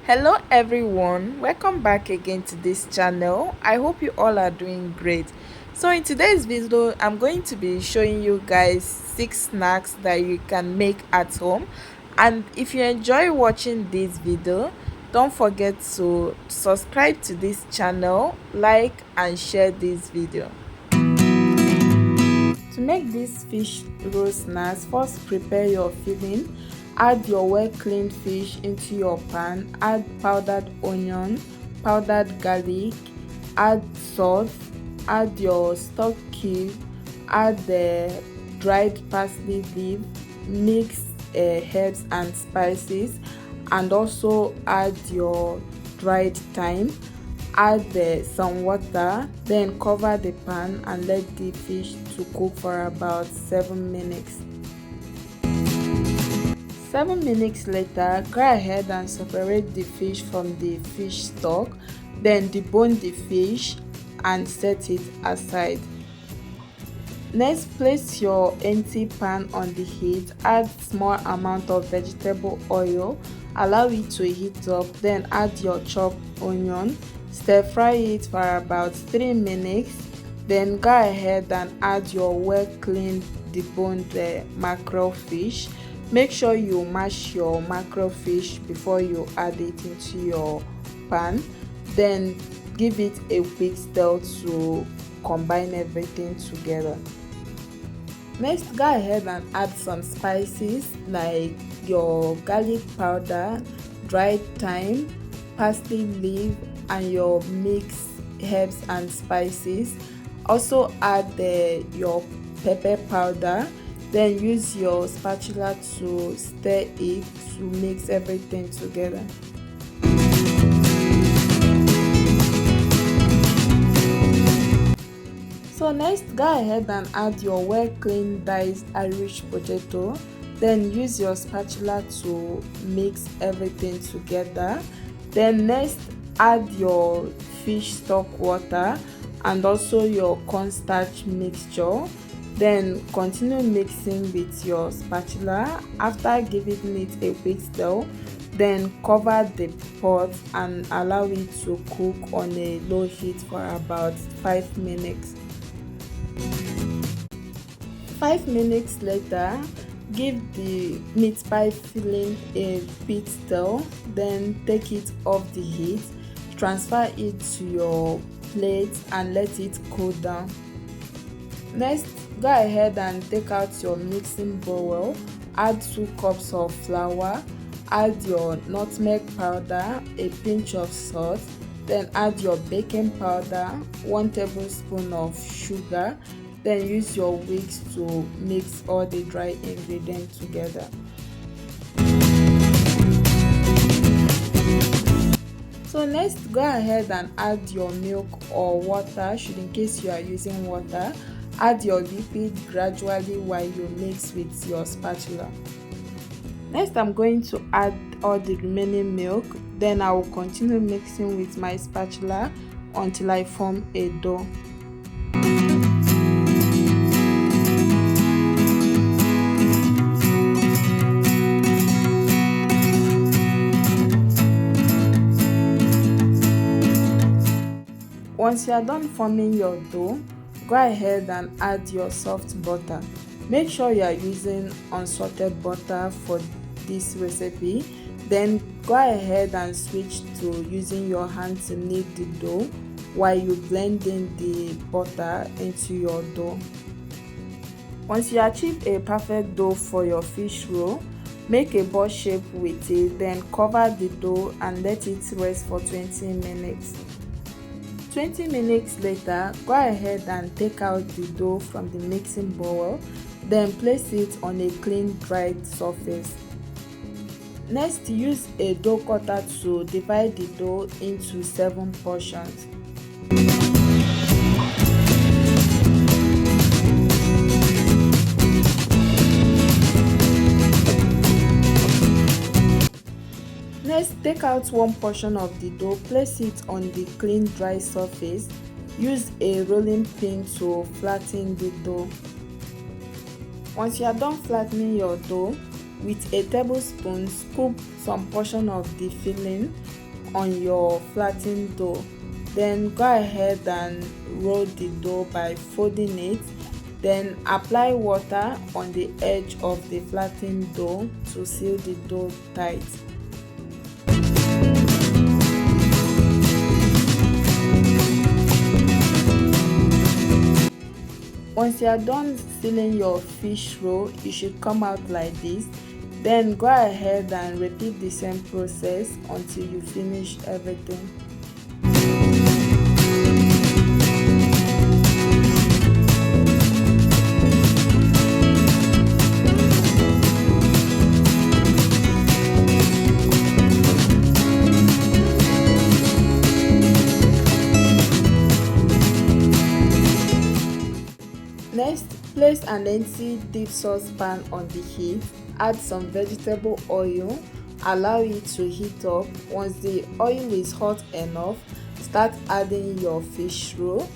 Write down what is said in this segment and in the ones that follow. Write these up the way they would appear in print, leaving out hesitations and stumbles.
Hello everyone, welcome back again to this channel. I hope you all are doing great. So in today's video I'm going to be showing you guys 6 snacks that you can make at home, and if you enjoy watching this video, don't forget to subscribe to this channel, like and share this video. To make this fish roll snacks, first prepare your filling. Add your well cleaned fish into your pan. Add powdered onion, powdered garlic, add salt, add your stock cube, add the dried parsley leaf, mix herbs and spices, and also add your dried thyme. Add some water, then cover the pan and let the fish to cook for about 7 minutes. 7 minutes later, go ahead and separate the fish from the fish stock, then debone the fish and set it aside. Next, place your empty pan on the heat, add small amount of vegetable oil, allow it to heat up, then add your chopped onion, stir fry it for about 3 minutes, then go ahead and add your well cleaned deboned mackerel fish. Make sure you mash your mackerel fish before you add it into your pan, then give it a quick stir to combine everything together. Next, go ahead and add some spices like your garlic powder, dried thyme, parsley leaf, and your mixed herbs and spices. Also add your pepper powder, then use your spatula to stir it to mix everything together. So next, go ahead and add your well cleaned diced Irish potato, then use your spatula to mix everything together. Then next, add your fish stock water and also your cornstarch mixture, then continue mixing with your spatula. After giving it a quick stir, then cover the pot and allow it to cook on a low heat for about 5 minutes. 5 minutes later, give the meat pie filling a quick stir, then take it off the heat, transfer it to your plate and let it cool down. Next, go ahead and take out your mixing bowl, add 2 cups of flour, add your nutmeg powder, a pinch of salt, then add your baking powder, 1 tablespoon of sugar, then use your whisk to mix all the dry ingredients together. So next, go ahead and add your milk or water, should in case you are using water. Add your liquid gradually while you mix with your spatula. Next, I'm going to add all the remaining milk, then I will continue mixing with my spatula until I form a dough. Once you are done forming your dough, go ahead and add your soft butter. Make sure you are using unsalted butter for this recipe. Then go ahead and switch to using your hand to knead the dough while you blend in the butter into your dough. Once you achieve a perfect dough for your fish roll, make a ball shape with it, then cover the dough and let it rest for 20 minutes. 20 minutes later, go ahead and take out the dough from the mixing bowl, then place it on a clean dried surface. Next, use a dough cutter to divide the dough into 7 portions. Next, take out 1 portion of the dough, place it on the clean dry surface. Use a rolling pin to flatten the dough. Once you are done flattening your dough, With a tablespoon, scoop some portion of the filling on your flattened dough. Then go ahead and roll the dough by folding it. Then apply water on the edge of the flattened dough to seal the dough tight. Once you are done sealing your fish roll, it should come out like this. Then go ahead and repeat the same process until you finish everything. Next, place an empty deep saucepan on the heat. Add some vegetable oil. Allow it to heat up. Once the oil is hot enough, start adding your fish roll.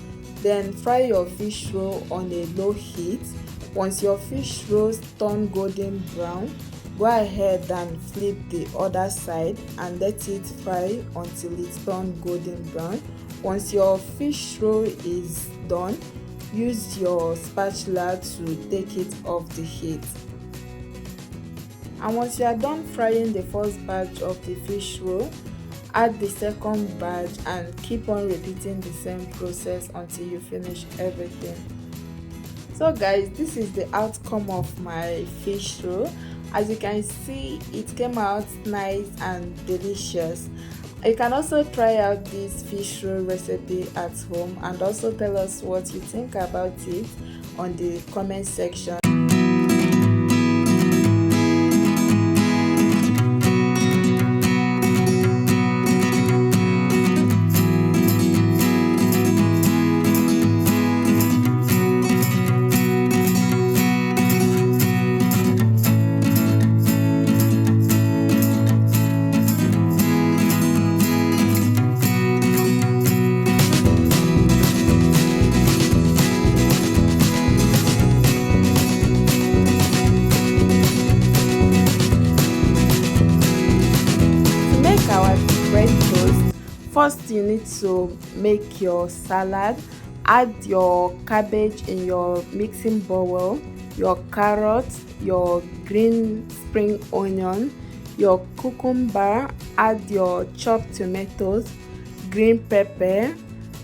Then fry your fish roll on a low heat. Once your fish rolls turn golden brown, go ahead and flip the other side and let it fry until it turns golden brown. Once your fish roll is done, use your spatula to take it off the heat. And once you are done frying the first batch of the fish roll, add the second batch and keep on repeating the same process until you finish everything. So guys, this is the outcome of my fish roll. As you can see, it came out nice and delicious. You can also try out this fish roll recipe at home and also tell us what you think about it on the comment section. Our bread toast, first you need to make your salad. Add your cabbage in your mixing bowl, your carrots, your green spring onion, your cucumber, add your chopped tomatoes, green pepper,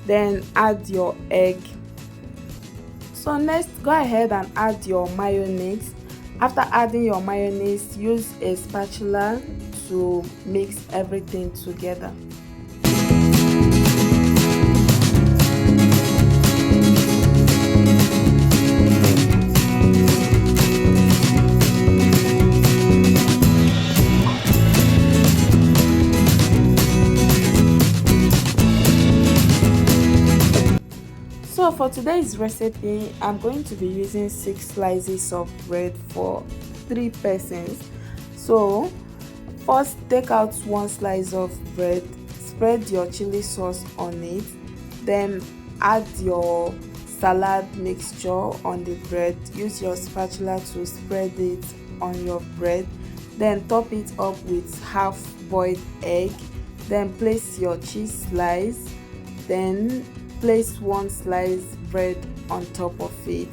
then add your egg. So next, go ahead and add your mayonnaise. After adding your mayonnaise, use a spatula to mix everything together. So for today's recipe, I'm going to be using 6 slices of bread for 3 persons. So first, take out 1 slice of bread, spread your chili sauce on it, then add your salad mixture on the bread. Use your spatula to spread it on your bread, then top it up with half-boiled egg, then place your cheese slice, then place 1 slice bread on top of it,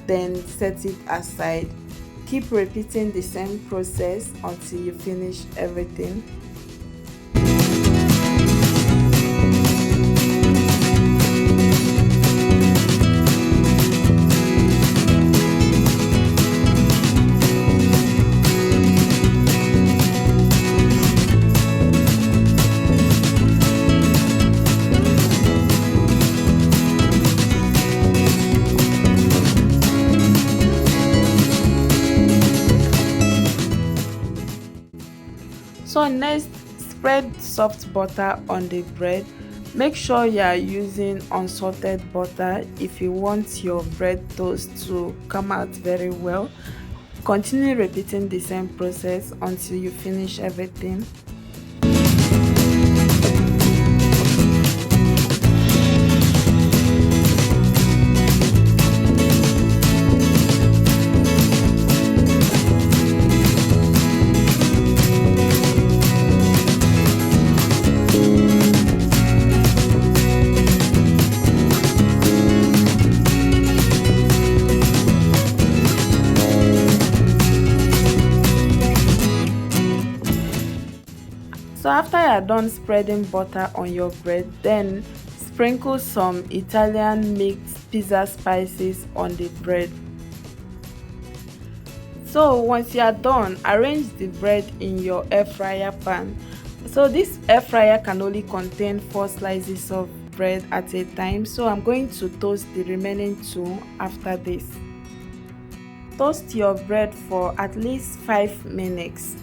then set it aside. Keep repeating the same process until you finish everything. So next, spread soft butter on the bread. Make sure you are using unsalted butter if you want your bread toast to come out very well. Continue repeating the same process until you finish everything. So after you are done spreading butter on your bread, then sprinkle some Italian mixed pizza spices on the bread. So once you are done, arrange the bread in your air fryer pan. So this air fryer can only contain 4 slices of bread at a time, so I'm going to toast the remaining 2 after this. Toast your bread for at least 5 minutes.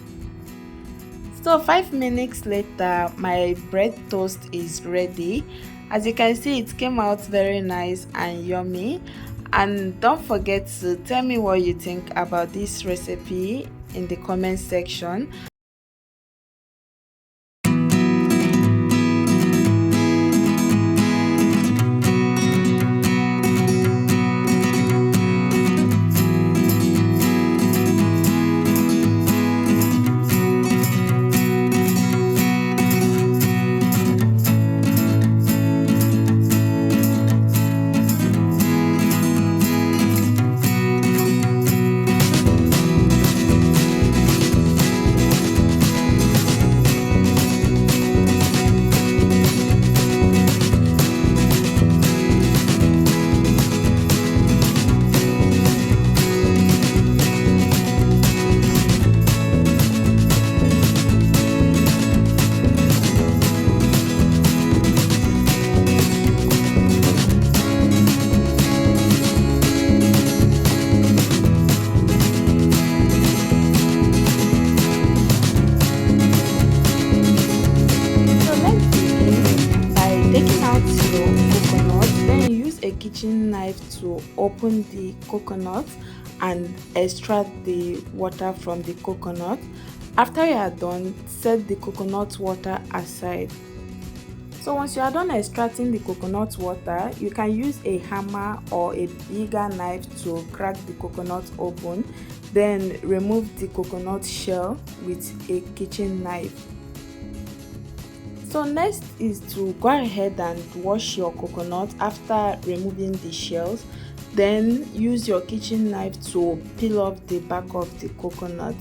So 5 minutes later, my bread toast is ready. As you can see, it came out very nice and yummy. And don't forget to tell me what you think about this recipe in the comment section. Taking out your coconut, then use a kitchen knife to open the coconut and extract the water from the coconut. After you are done, set the coconut water aside. So once you are done extracting the coconut water, you can use a hammer or a bigger knife to crack the coconut open, then remove the coconut shell with a kitchen knife. So next is to go ahead and wash your coconut after removing the shells. Then use your kitchen knife to peel off the back of the coconut.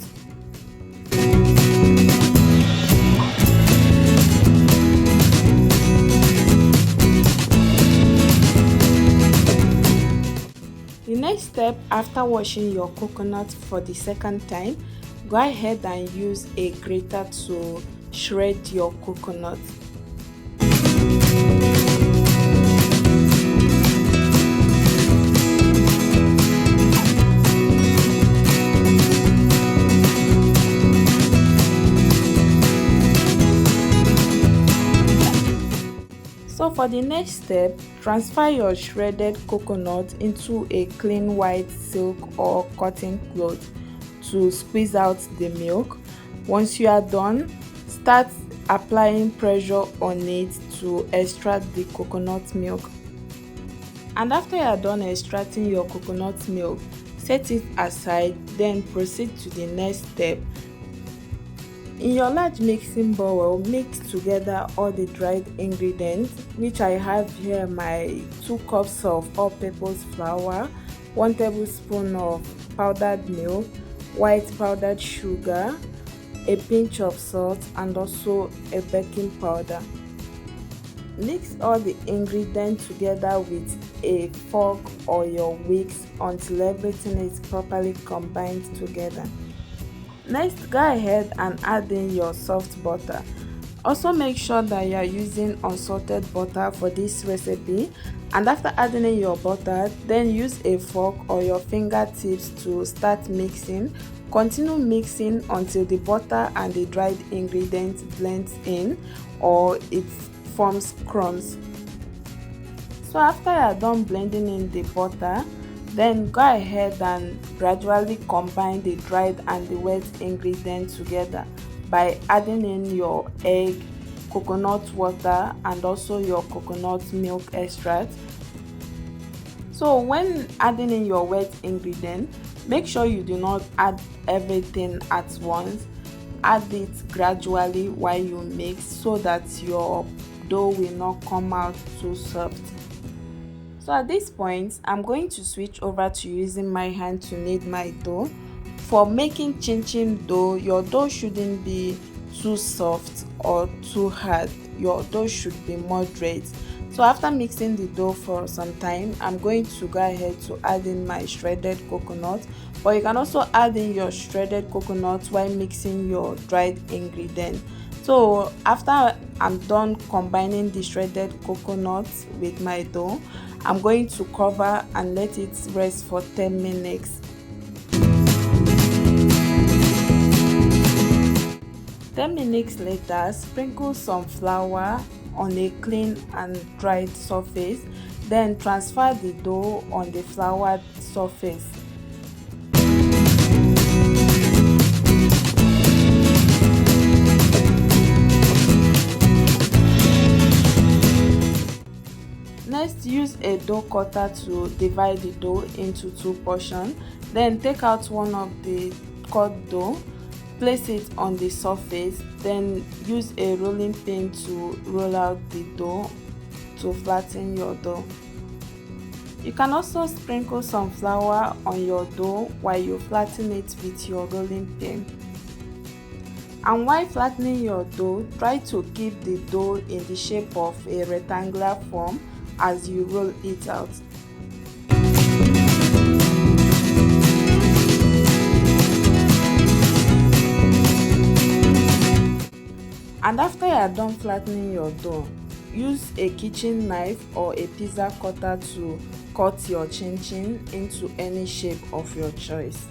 The next step after washing your coconut for the second time, go ahead and use a grater to shred your coconut. So for the next step, transfer your shredded coconut into a clean white silk or cotton cloth to squeeze out the milk. Once you are done, start applying pressure on it to extract the coconut milk. And after you are done extracting your coconut milk, set it aside, then proceed to the next step. In your large mixing bowl, mix together all the dried ingredients, which I have here my 2 cups of all-purpose flour, 1 tablespoon of powdered milk, white powdered sugar, a pinch of salt, and also a baking powder. Mix all the ingredients together with a fork or your whisk until everything is properly combined together. Next, go ahead and add in your soft butter. Also make sure that you are using unsalted butter for this recipe, and after adding in your butter, then use a fork or your fingertips to start mixing. Continue mixing until the butter and the dried ingredients blends in or it forms crumbs. So after you are done blending in the butter, then go ahead and gradually combine the dried and the wet ingredients together by adding in your egg, coconut water, and also your coconut milk extract. So when adding in your wet ingredient, make sure you do not add everything at once. Add it gradually while you mix so that your dough will not come out too soft. So at this point, I'm going to switch over to using my hand to knead my dough. For making chin chin dough, your dough shouldn't be too soft or too hard. Your dough should be moderate. So after mixing the dough for some time, I'm going to go ahead to add in my shredded coconut, but you can also add in your shredded coconut while mixing your dried ingredient. So after I'm done combining the shredded coconut with my dough, I'm going to cover and let it rest for 10 minutes. 10 minutes later, sprinkle some flour on a clean and dried surface, then transfer the dough on the floured surface. Next, use a dough cutter to divide the dough into 2 portions. Then take out one of the cut dough, place it on the surface, then use a rolling pin to roll out the dough to flatten your dough. You can also sprinkle some flour on your dough while you flatten it with your rolling pin. And while flattening your dough, try to keep the dough in the shape of a rectangular form as you roll it out. And after you are done flattening your dough, use a kitchen knife or a pizza cutter to cut your chin-chin into any shape of your choice.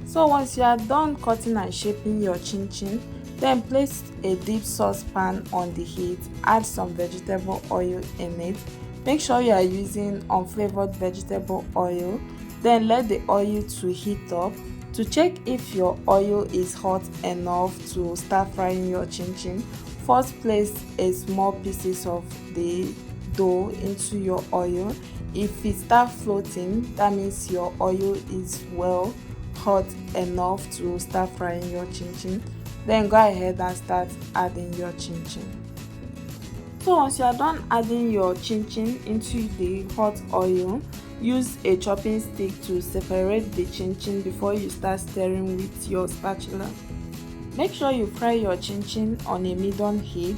So once you are done cutting and shaping your chin-chin, then place a deep saucepan on the heat, add some vegetable oil in it. Make sure you are using unflavored vegetable oil, then let the oil to heat up. To check if your oil is hot enough to start frying your chin-chin, first place a small pieces of the dough into your oil. If it starts floating, that means your oil is well hot enough to start frying your chin-chin. Then go ahead and start adding your chin-chin. So once you are done adding your chin-chin into the hot oil, use a chopping stick to separate the chin-chin before you start stirring with your spatula. Make sure you fry your chin-chin on a medium heat,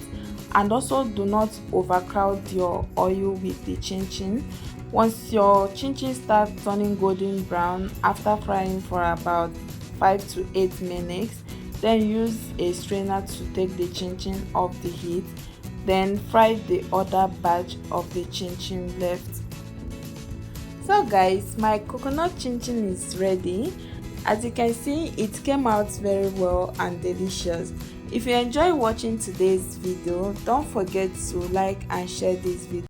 and also do not overcrowd your oil with the chin-chin. Once your chin-chin starts turning golden brown after frying for about 5 to 8 minutes, then use a strainer to take the chin-chin off the heat. Then fry the other batch of the chin-chin left. So guys, my coconut chin-chin is ready. As you can see, it came out very well and delicious. If you enjoy watching today's video, don't forget to like and share this video.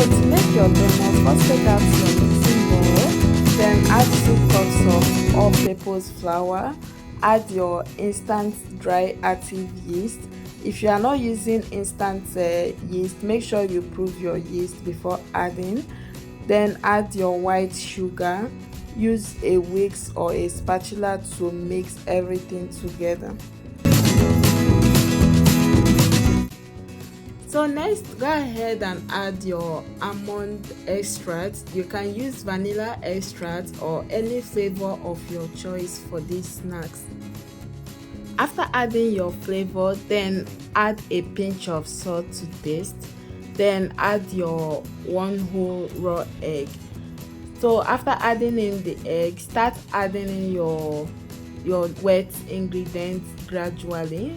To make your donut, first take out your mixing bowl, then add 2 cups of all-purpose flour, add your instant dry active yeast. If you are not using instant yeast, make sure you prove your yeast before adding. Then add your white sugar, use a whisk or a spatula to mix everything together. So next, go ahead and add your almond extract. You can use vanilla extract or any flavor of your choice for these snacks. After adding your flavor, then add a pinch of salt to taste. Then add your one whole raw egg. So after adding in the egg, start adding in your wet ingredients gradually.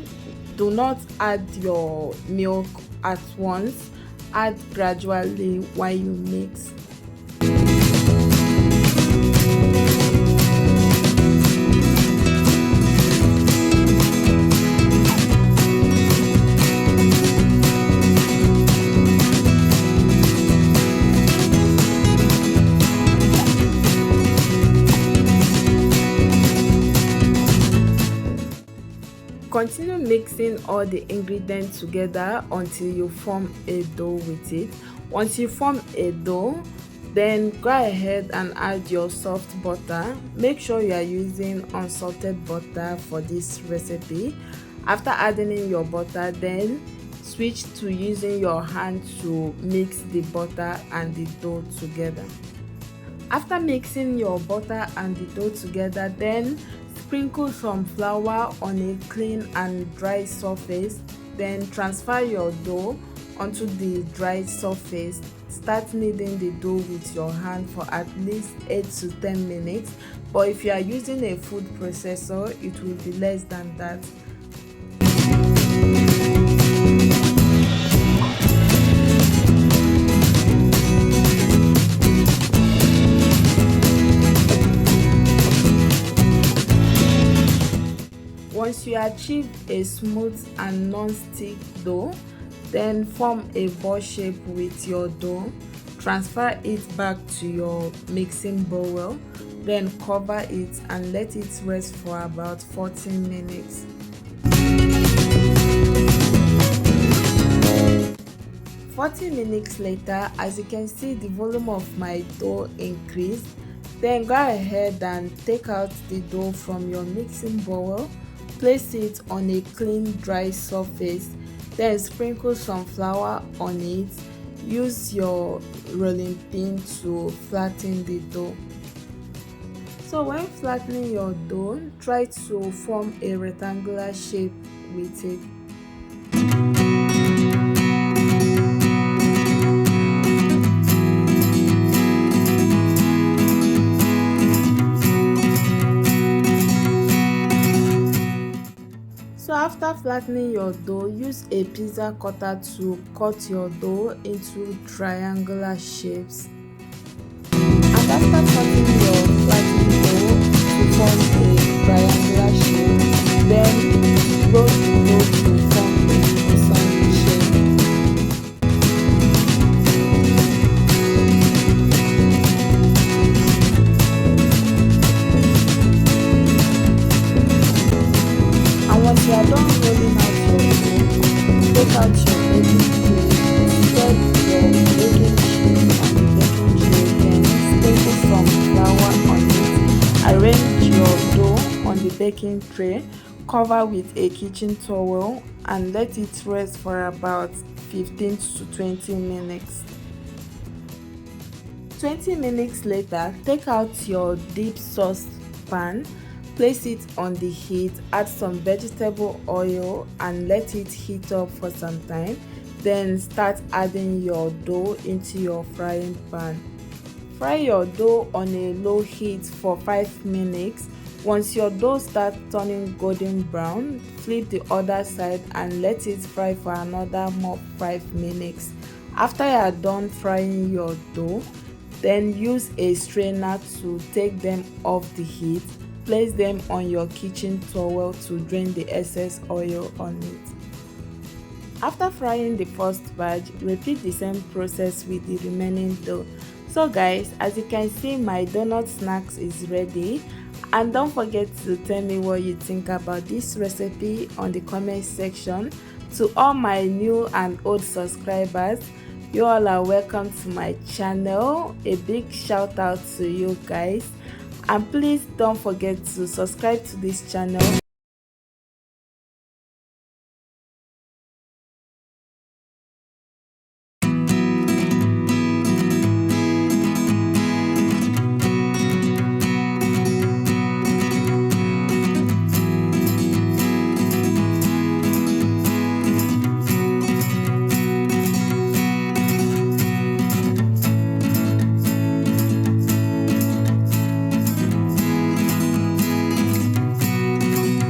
Do not add your milk at once. Add gradually while you mix. Continue mixing all the ingredients together until you form a dough with it. Once you form a dough, then go ahead and add your soft butter. Make sure you are using unsalted butter for this recipe. After adding in your butter, then switch to using your hand to mix the butter and the dough together. After mixing your butter and the dough together, then sprinkle some flour on a clean and dry surface. Then transfer your dough onto the dry surface. Start kneading the dough with your hand for at least 8 to 10 minutes. But if you are using a food processor, it will be less than that. Once you achieve a smooth and non-stick dough, then form a ball shape with your dough. Transfer it back to your mixing bowl, then cover it and let it rest for about 14 minutes. Minutes later, as you can see, the volume of my dough increased. Then go ahead and take out the dough from your mixing bowl. Place it on a clean dry surface, then sprinkle some flour on it. Use your rolling pin to flatten the dough. So when flattening your dough, try to form a rectangular shape with it. So after flattening your dough, use a pizza cutter to cut your dough into triangular shapes. And after cutting your flattened dough to form a triangular shape, then roll the dough to form a sandwich shape. Once you are done rolling out your dough, take out your baking tray, spread your baking sheet on the baking tray, then sprinkle some flour on it. Arrange your dough on the baking tray, cover with a kitchen towel and let it rest for about 15 to 20 minutes. 20 minutes later, take out your deep sauce pan. Place it on the heat, add some vegetable oil and let it heat up for some time. Then start adding your dough into your frying pan. Fry your dough on a low heat for 5 minutes. Once your dough starts turning golden brown, flip the other side and let it fry for another more 5 minutes. After you are done frying your dough, then use a strainer to take them off the heat. Place them on your kitchen towel to drain the excess oil on it. After frying the first batch, repeat the same process with the remaining dough. So guys, as you can see, my donut snacks is ready. And don't forget to tell me what you think about this recipe on the comment section. To all my new and old subscribers, you all are welcome to my channel. A big shout out to you guys. And please don't forget to subscribe to this channel.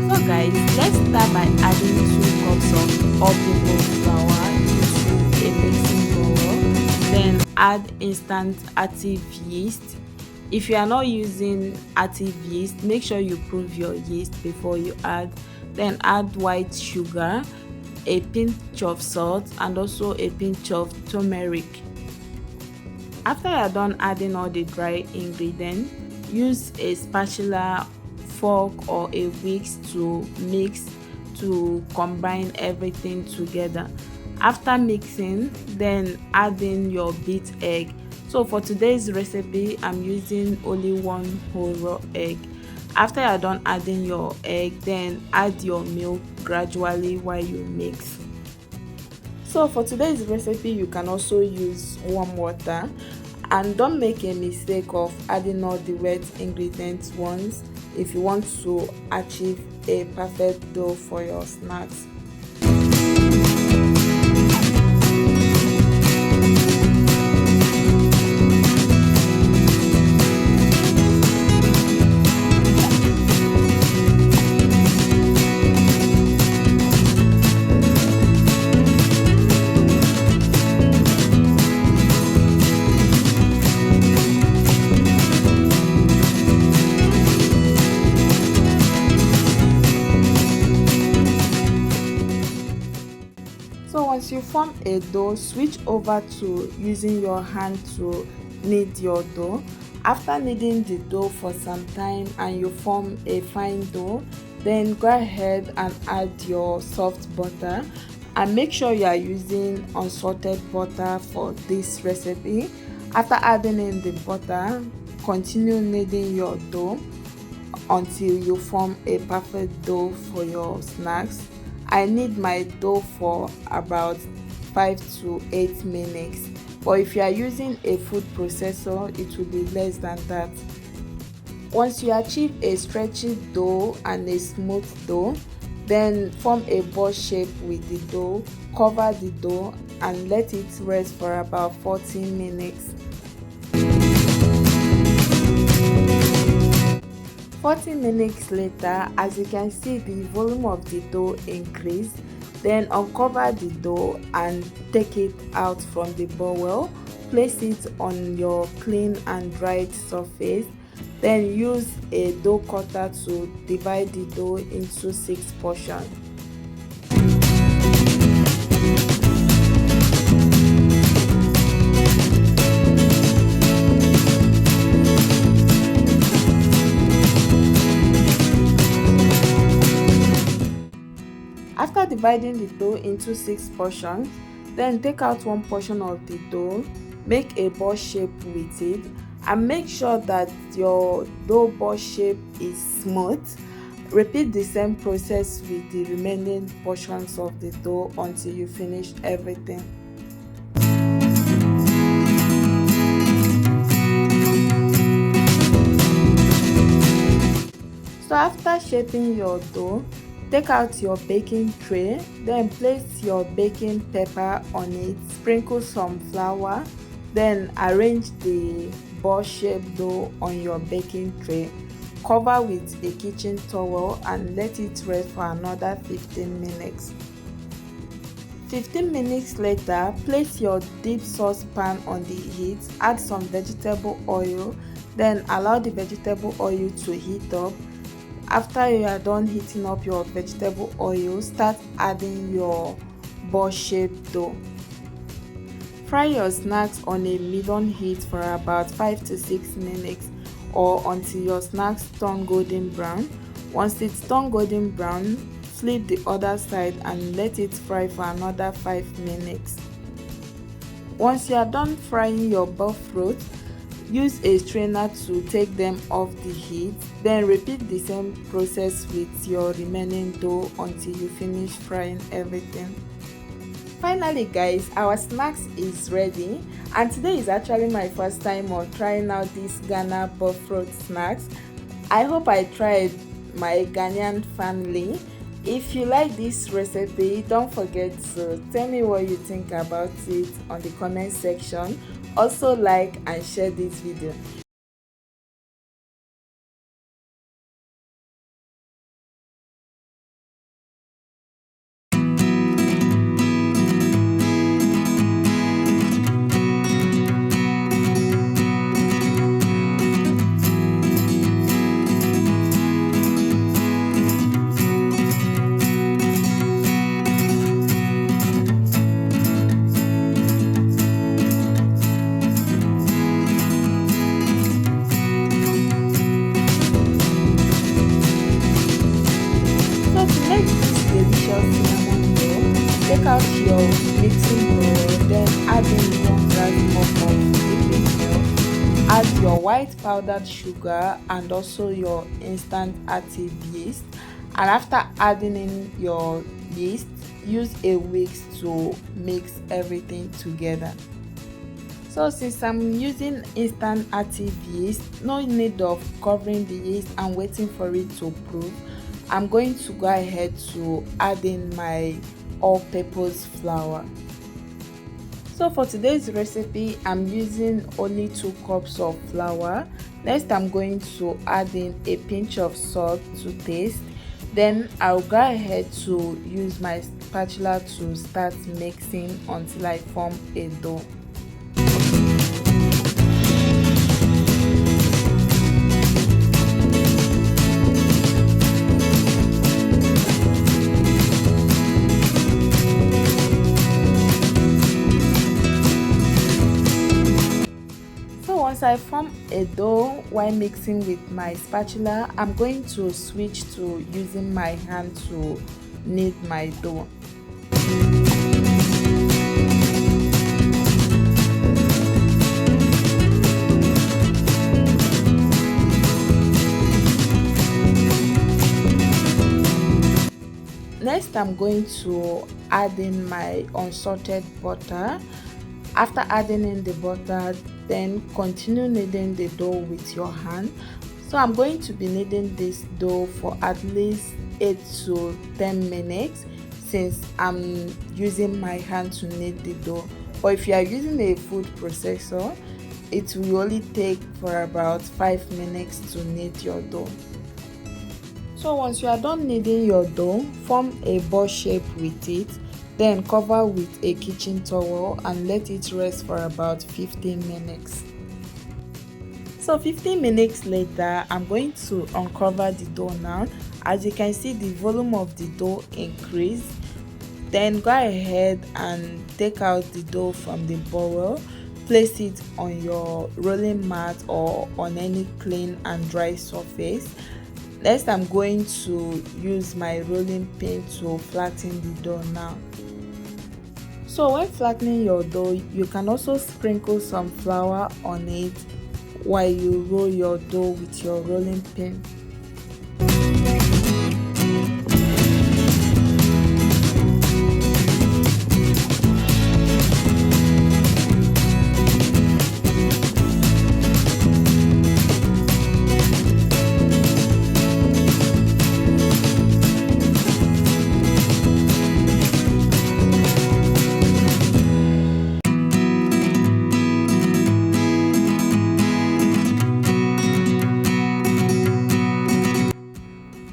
So guys, let's start by adding 2 cups of all-purpose flour into a mixing bowl. Then add instant active yeast. If you are not using active yeast, make sure you prove your yeast before you add. Then add white sugar, a pinch of salt, and also a pinch of turmeric. After you are done adding all the dry ingredients, use a spatula, fork, or a whisk to mix to combine everything together. After mixing, then add in your beat egg. So for today's recipe, I'm using only 1 whole raw egg. After you are done adding your egg, then add your milk gradually while you mix. So for today's recipe, you can also use warm water, and don't make a mistake of adding all the wet ingredients once if you want to achieve a perfect dough for your snacks. So once you form a dough, switch over to using your hand to knead your dough. After kneading the dough for some time and you form a fine dough, then go ahead and add your soft butter, and make sure you are using unsalted butter for this recipe. After adding in the butter, continue kneading your dough until you form a perfect dough for your snacks. I need my dough for about 5 to 8 minutes, but if you are using a food processor, it will be less than that. Once you achieve a stretchy dough and a smooth dough, then form a ball shape with the dough, cover the dough, and let it rest for about 40 minutes. 40 minutes later, as you can see, the volume of the dough increased. Then uncover the dough and take it out from the bowl. Place it on your clean and dried surface. Then use a dough cutter to divide the dough into 6 portions. After dividing the dough into 6 portions, then take out 1 portion of the dough, make a ball shape with it, and make sure that your dough ball shape is smooth. Repeat the same process with the remaining portions of the dough until you finish everything. So after shaping your dough, take out your baking tray, then place your baking paper on it, sprinkle some flour, then arrange the ball-shaped dough on your baking tray. Cover with a kitchen towel and let it rest for another 15 minutes. 15 minutes later, place your deep saucepan on the heat, add some vegetable oil, then allow the vegetable oil to heat up. After you are done heating up your vegetable oil, start adding your ball-shaped dough. Fry your snacks on a medium heat for about 5 to 6 minutes or until your snacks turn golden brown. Once it's turned golden brown, flip the other side and let it fry for another 5 minutes. Once you are done frying your bofrot, Use a strainer to take them off the heat. Then repeat the same process with your remaining dough until you finish frying everything. Finally guys, our snacks is ready, and today is actually my first time on trying out this Ghana Bofrot snacks. I hope I tried my Ghanaian family. If you like this recipe, don't forget to tell me what you think about it on the comment section. Also like and share this video. So to make this delicious cinnamon roll, take out your mixing bowl, then add in 1 glass cup of liquid milk, add your white powdered sugar and also your instant active yeast. And after adding in your yeast, use a whisk to mix everything together. So since I'm using instant active yeast, no need of covering the yeast and waiting for it to proof. I'm going to go ahead to add in my all-purpose flour. So for today's recipe, I'm using only 2 cups of flour. Next, I'm going to add in a pinch of salt to taste. Then I'll go ahead to use my spatula to start mixing until I form a dough. Once I form a dough while mixing with my spatula, I'm going to switch to using my hand to knead my dough. Next, I'm going to add in my unsalted butter. After adding in the butter, then continue kneading the dough with your hand. So I'm going to be kneading this dough for at least 8 to 10 minutes since I'm using my hand to knead the dough. But if you are using a food processor, it will only take for about 5 minutes to knead your dough. So once you are done kneading your dough, form a ball shape with it. Then cover with a kitchen towel and let it rest for about 15 minutes. So 15 minutes later, I'm going to uncover the dough now. As you can see, the volume of the dough increased. Then go ahead and take out the dough from the bowl. Place it on your rolling mat or on any clean and dry surface. Next, I'm going to use my rolling pin to flatten the dough now. So when flattening your dough, you can also sprinkle some flour on it while you roll your dough with your rolling pin.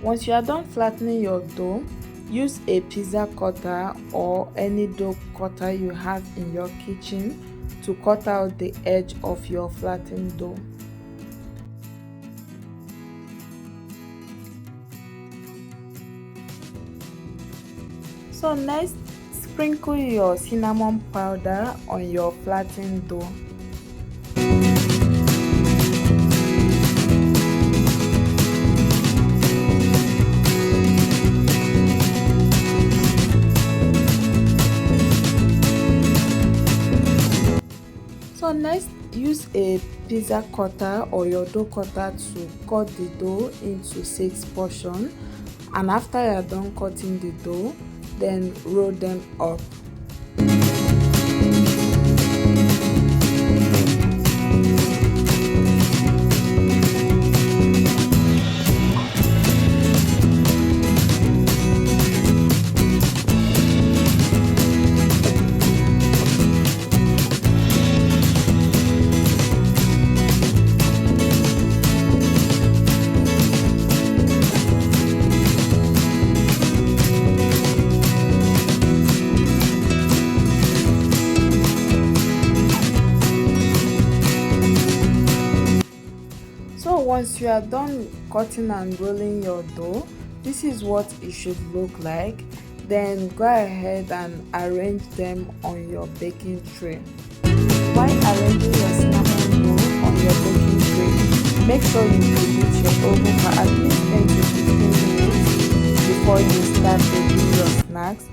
Once you are done flattening your dough, use a pizza cutter or any dough cutter you have in your kitchen to cut out the edge of your flattened dough. So next, sprinkle your cinnamon powder on your flattened dough. So next, use a pizza cutter or your dough cutter to cut the dough into 6 portions, and after you are done cutting the dough, then roll them up. So once you are done cutting and rolling your dough, this is what it should look like. Then go ahead and arrange them on your baking tray. While arranging your cinnamon roll on your baking tray, make sure you preheat your oven for at least 10 to 15 minutes before you start baking your snacks.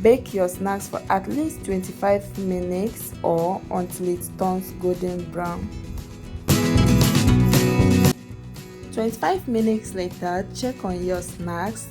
Bake your snacks for at least 25 minutes or until it turns golden brown. 25 minutes later, check on your snacks.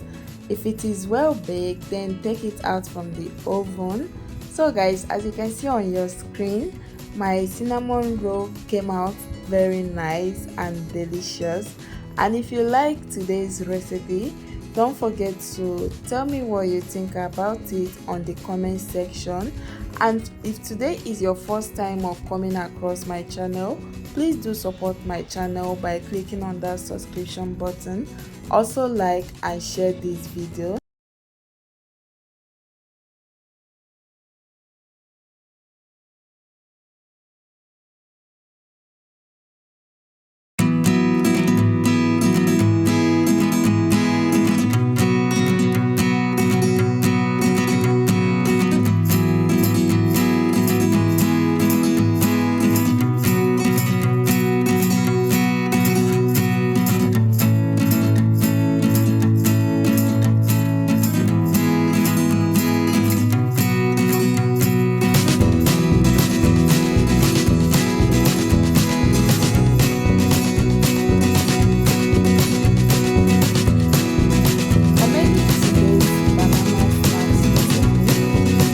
If it is well baked, then take it out from the oven. So guys, as you can see on your screen, my cinnamon roll came out very nice and delicious. And if you like today's recipe, don't forget to tell me what you think about it on the comment section. And if today is your first time of coming across my channel, please do support my channel by clicking on that subscription button. Also like and share this video.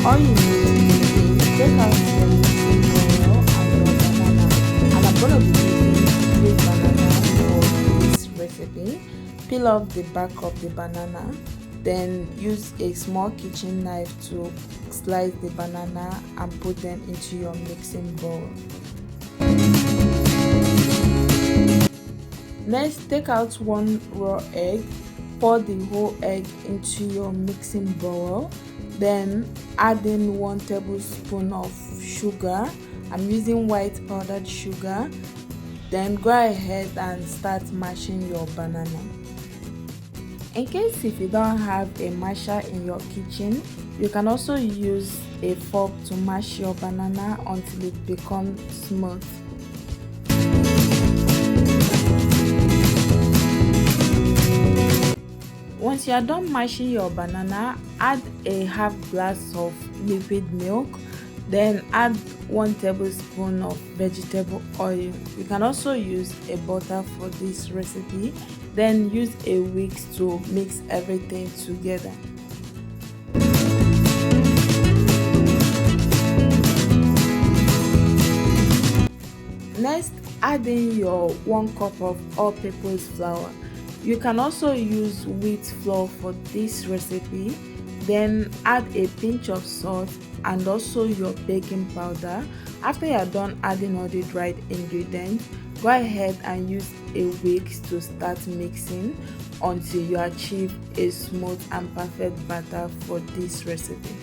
All you need is take out your mixing bowl and your banana, and I'm gonna be using 3 bananas for this recipe. Peel off the back of the banana, then use a small kitchen knife to slice the banana and put them into your mixing bowl. Next, take out 1 raw egg, pour the whole egg into your mixing bowl. Then add in 1 tablespoon of sugar. I'm using white powdered sugar. Then go ahead and start mashing your banana. In case if you don't have a masher in your kitchen, you can also use a fork to mash your banana until it becomes smooth. Once you are done mashing your banana, add a half glass of liquid milk, then add 1 tablespoon of vegetable oil. You can also use a butter for this recipe, then use a whisk to mix everything together. Next, add in your 1 cup of all-purpose flour. You can also use wheat flour for this recipe. Then add a pinch of salt and also your baking powder. After you are done adding all the dried ingredients, go ahead and use a whisk to start mixing until you achieve a smooth and perfect batter for this recipe.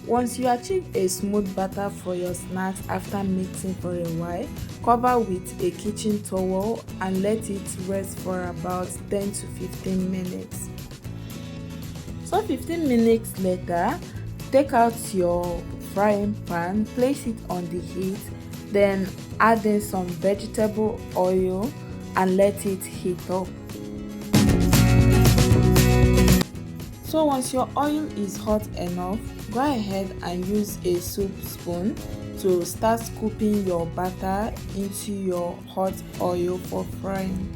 Once you achieve a smooth batter for your snacks after mixing for a while, cover with a kitchen towel and let it rest for about 10 to 15 minutes. So 15 minutes later, take out your frying pan, place it on the heat, Then add in some vegetable oil and let it heat up. So once your oil is hot enough, go ahead and use a soup spoon to start scooping your batter into your hot oil for frying.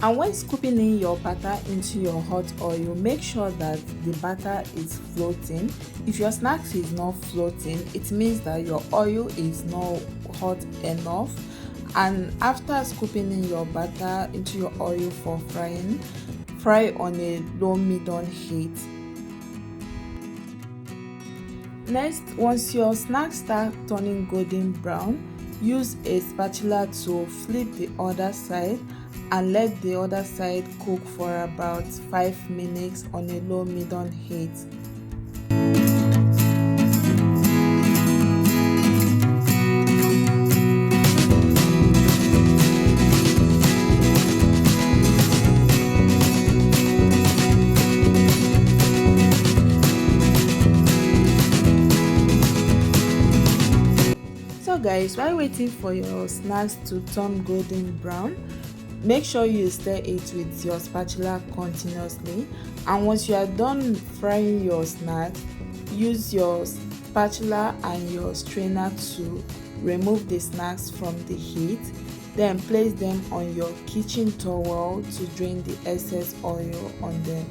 And when scooping in your batter into your hot oil, make sure that the batter is floating. If your snacks is not floating, it means that your oil is not hot enough. And after scooping in your batter into your oil for frying, fry on a low medium heat. Next, once your snacks start turning golden brown, use a spatula to flip the other side and let the other side cook for about 5 minutes on a low medium heat. So guys, while waiting for your snacks to turn golden brown, make sure you stir it with your spatula continuously. And once you are done frying your snacks, use your spatula and your strainer to remove the snacks from the heat. Then place them on your kitchen towel to drain the excess oil on them.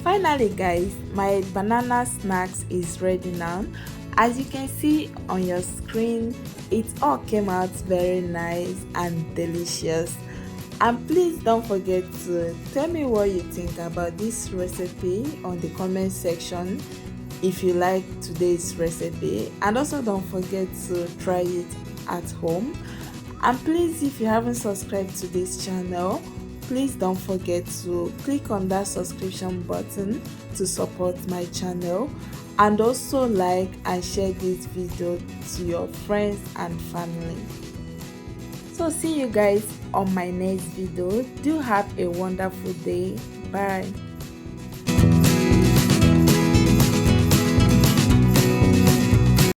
Finally guys, my banana snacks is ready now. As you can see on your screen, it all came out very nice and delicious. And please don't forget to tell me what you think about this recipe on the comment section if you like today's recipe, and also don't forget to try it at home. And please, if you haven't subscribed to this channel, please don't forget to click on that subscription button to support my channel, and also like and share this video to your friends and family. So see you guys on my next video. Do have a wonderful day. Bye.